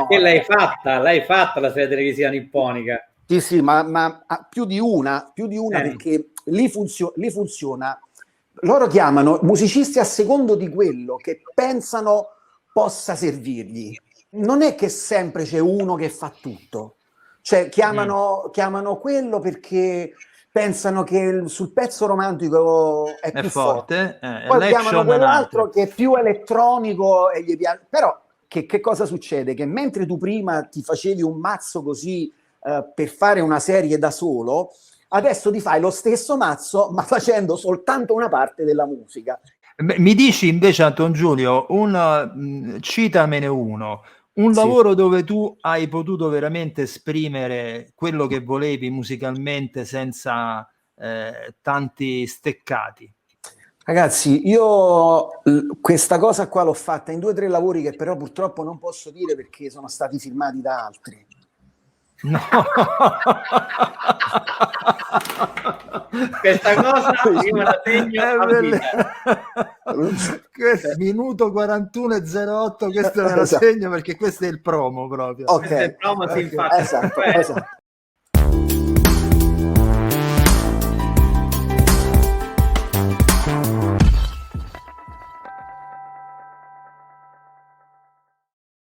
no. E l'hai fatta la serie televisiva nipponica. Sì, ma più di una perché lì funziona. Loro chiamano musicisti a secondo di quello che pensano possa servirgli. Non è che sempre c'è uno che fa tutto. Cioè chiamano quello perché pensano che sul pezzo romantico è più forte. Poi chiamano quell'altro che è più elettronico e gli piace. Però che cosa succede? Che mentre tu prima ti facevi un mazzo così per fare una serie da solo, adesso ti fai lo stesso mazzo ma facendo soltanto una parte della musica. Mi dici invece, Anton Giulio, citamene uno, un lavoro dove tu hai potuto veramente esprimere quello che volevi musicalmente senza tanti steccati. Ragazzi, io questa cosa qua l'ho fatta in 2 o 3 lavori che però purtroppo non posso dire perché sono stati firmati da altri. No. Questa cosa io me la segno a vita. Minuto 41:08, questo me lo segno perché questo è il promo proprio. Ok. Questo è il promo, Esatto.